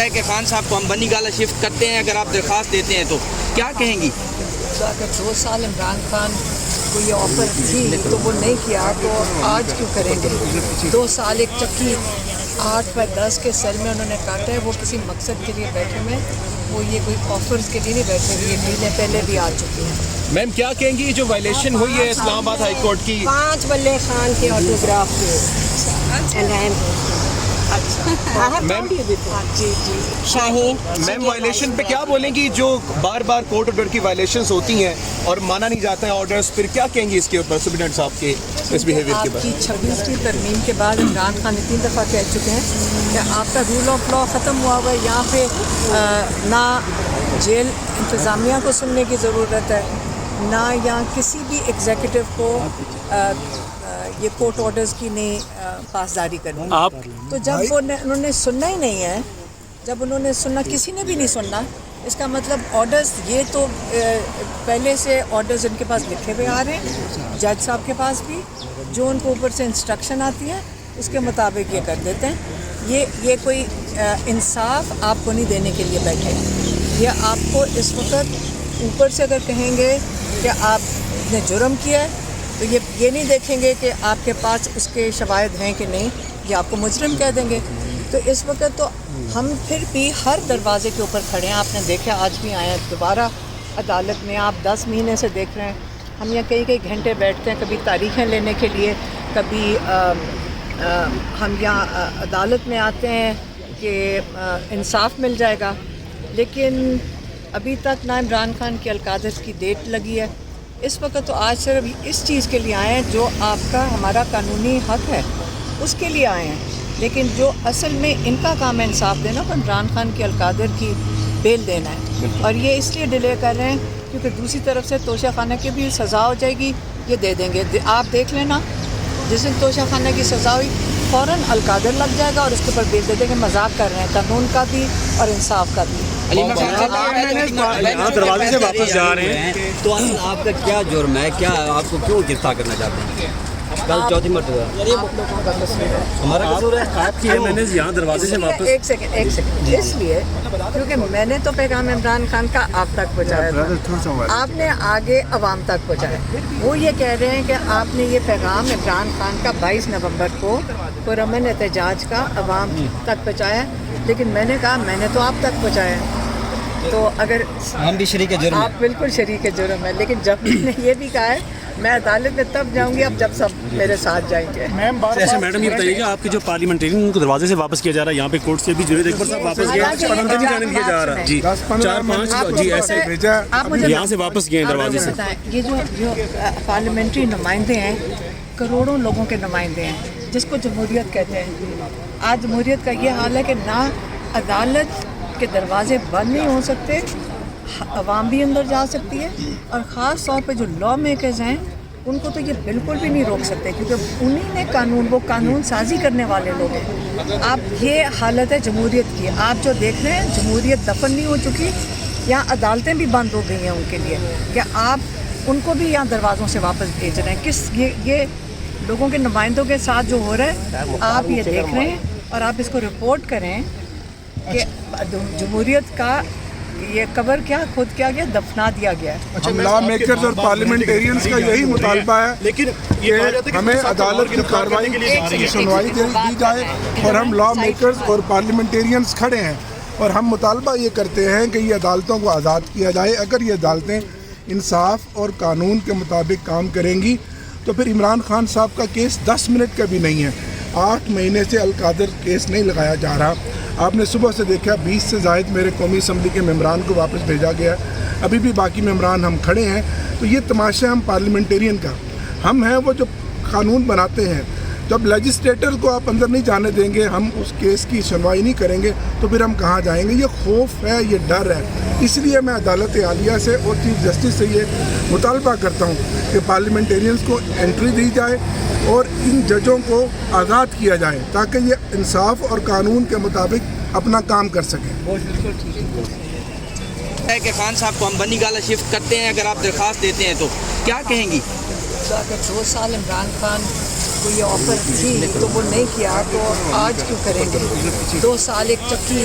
ہے کہ خان صاحب کو ہم بنی گالہ شفٹ کرتے ہیں، اگر آپ درخواست دیتے ہیں تو کیا کہیں گی؟ اگر 2 سال عمران خان کو یہ آفر تھی تو وہ نہیں کیا تو آج کیوں کریں گے؟ 2 سال ایک چکی 8/10 کے سیل میں انہوں نے کاٹا ہے، وہ کسی مقصد کے لیے بیٹھے ہوئے ہیں، وہ یہ کوئی آفرز کے لیے نہیں بیٹھے ہوئے، یہ ڈیلیں پہلے بھی آ چکی ہیں۔ میم کیا کہیں گی جو وائلیشن ہوئی ہے اسلام آباد ہائی کورٹ کی؟ 5 بلے خان کے آٹوگراف میم شاہین میم وائلیشن پہ کیا بولیں گی؟ جو بار بار کورٹ آرڈر کی وائلیشنز ہوتی ہیں اور مانا نہیں جاتا ہے آرڈرز، پھر کیا کہیں گی اس کے اوپر سپرنٹینڈنٹ صاحب کے اس بیہیویئر کے آپ بعد؟ کی 26ویں ترمیم کے بعد عمران خان نے 3 دفعہ کہہ چکے ہیں کہ آپ کا رول آف لا ختم ہوا ہوا ہے، یہاں پہ نہ جیل انتظامیہ کو سننے کی ضرورت ہے، نہ یہاں کسی بھی ایگزیکٹو کو یہ کورٹ آرڈرز کی نہیں پاسداری کرنی۔ آپ تو جب انہوں نے سننا ہی نہیں ہے، جب انہوں نے سننا، کسی نے بھی نہیں سننا، اس کا مطلب آرڈرز یہ تو پہلے سے آرڈرز ان کے پاس لکھے ہوئے آ رہے ہیں، جج صاحب کے پاس بھی، جو ان کو اوپر سے انسٹرکشن آتی ہے اس کے مطابق یہ کر دیتے ہیں۔ یہ کوئی انصاف آپ کو نہیں دینے کے لیے بیٹھے، یہ آپ کو اس وقت اوپر سے اگر کہیں گے کہ آپ نے جرم کیا ہے تو یہ نہیں دیکھیں گے کہ آپ کے پاس اس کے شواہد ہیں کہ نہیں، یہ آپ کو مجرم کہہ دیں گے۔ تو اس وقت تو ہم پھر بھی ہر دروازے کے اوپر کھڑے ہیں، آپ نے دیکھا آج بھی آئے ہیں دوبارہ عدالت میں، آپ 10 مہینے سے دیکھ رہے ہیں، ہم یہاں کئی گھنٹے بیٹھتے ہیں، کبھی تاریخیں لینے کے لیے، کبھی ہم یہاں عدالت میں آتے ہیں کہ انصاف مل جائے گا، لیکن ابھی تک نہ عمران خان کی القادت کی ڈیٹ لگی ہے۔ اس وقت تو آج صرف اس چیز کے لیے آئے ہیں جو آپ کا ہمارا قانونی حق ہے اس کے لیے آئے ہیں، لیکن جو اصل میں ان کا کام ہے انصاف دینا، تو عمران خان کی القادر کی بیل دینا ہے، اور یہ اس لیے ڈیلے کر رہے ہیں کیونکہ دوسری طرف سے توشہ خانہ کی بھی سزا ہو جائے گی، یہ دے دیں گے۔ آپ دیکھ لینا جس دن توشہ خانہ کی سزا ہوئی فوراً القادر لگ جائے گا اور اس کے اوپر بیل دے دیں گے۔ مذاق کر رہے ہیں قانون کا بھی اور انصاف کا بھی۔ دروازے سے واپس جا رہے ہیں تو اصل آپ کا کیا جرم ہے؟ کیا آپ کو کیوں گرفتار کرنا چاہتے ہیں؟ کل 4تھی مرتبہ ہمارا قصور ہے آپ کی یہاں دروازے سے واپس۔ ایک سیکنڈ اس لیے کیونکہ میں نے تو پیغام عمران خان کا آپ تک پہنچایا تھا، آپ نے آگے عوام تک پہنچایا۔ وہ یہ کہہ رہے ہیں کہ آپ نے یہ پیغام عمران خان کا 22 نومبر کو پرامن احتجاج کا عوام تک پہنچایا، لیکن میں نے کہا میں نے تو آپ تک پہنچایا۔ تو اگر ہم بھی شریک جرم ہیں۔ آپ بالکل شریک جرم ہے، لیکن جب میں نے یہ بھی کہا ہے میں عدالت میں تب جاؤں گی اب جب سب میرے ساتھ جائیں گے۔ ایسے میڈم یہ بتائیے کہ آپ کے جو پارلیمنٹرین کو دروازے سے واپس کیا جا رہا ہے، یہاں پہ کورٹ سے بھی جنید اکبر صاحب واپس گئے، پرندے نہیں جانے دیا جا رہا، جی 4-5 جی ایسے یہاں سے واپس گئے دروازے سے۔ یہ جو پارلیمنٹری نمائندے ہیں کروڑوں لوگوں کے نمائندے ہیں، جس کو جمہوریت کہتے ہیں۔ آج جمہوریت کا یہ حال ہے کہ نہ عدالت کے دروازے بند نہیں ہو سکتے، عوام بھی اندر جا سکتی ہے، اور خاص طور پہ جو لا میکرز ہیں ان کو تو یہ بالکل بھی نہیں روک سکتے، کیونکہ انہی نے وہ قانون سازی کرنے والے لوگ ہیں۔ آپ یہ حالت ہے جمہوریت کی، آپ جو دیکھ رہے ہیں جمہوریت دفن نہیں ہو چکی، یہاں عدالتیں بھی بند ہو گئی ہیں ان کے لیے، کہ آپ ان کو بھی یہاں دروازوں سے واپس بھیج رہے ہیں۔ یہ لوگوں کے نمائندوں کے ساتھ جو ہو رہا ہے آپ یہ دیکھ رہے ہیں، اور آپ اس کو رپورٹ کریں کہ جمہوریت کا یہ قبر خود کیا گیا، دفنا دیا گیا ہے۔ ہم لا میکرز اور پارلیمنٹیرینز کا یہی مطالبہ ہے کہ ہمیں عدالت کی کارروائی کی سنوائی دی جائے، اور ہم لا میکرز اور پارلیمنٹیرینز کھڑے ہیں اور ہم مطالبہ یہ کرتے ہیں کہ یہ عدالتوں کو آزاد کیا جائے۔ اگر یہ عدالتیں انصاف اور قانون کے مطابق کام کریں گی تو پھر عمران خان صاحب کا کیس 10 منٹ کا بھی نہیں ہے۔ 8 مہینے سے القادر کیس نہیں لگایا جا رہا۔ آپ نے صبح سے دیکھا 20 سے زائد میرے قومی اسمبلی کے ممبران کو واپس بھیجا گیا، ابھی بھی باقی ممبران ہم کھڑے ہیں۔ تو یہ تماشا ہم پارلیمنٹیرین کا، ہم ہیں وہ جو قانون بناتے ہیں۔ جب لیجسلیٹر کو آپ اندر نہیں جانے دیں گے، ہم اس کیس کی سنوائی نہیں کریں گے تو پھر ہم کہاں جائیں گے؟ یہ خوف ہے، یہ ڈر ہے۔ اس لیے میں عدالت عالیہ سے اور چیف جسٹس سے یہ مطالبہ کرتا ہوں کہ پارلیمنٹیرینز کو انٹری دی جائے اور ان ججوں کو آزاد کیا جائے تاکہ یہ انصاف اور قانون کے مطابق اپنا کام کر سکیں۔ ہے کہ خان صاحب کو ہم بنی گالہ شفٹ کرتے ہیں، اگر آپ درخواست دیتے ہیں تو کیا کہیں گی؟ اگر 2 سال عمران خان کو یہ آفر تھی تو وہ نہیں کیا تو آج کیوں کریں گے؟ 2 سال ایک چکی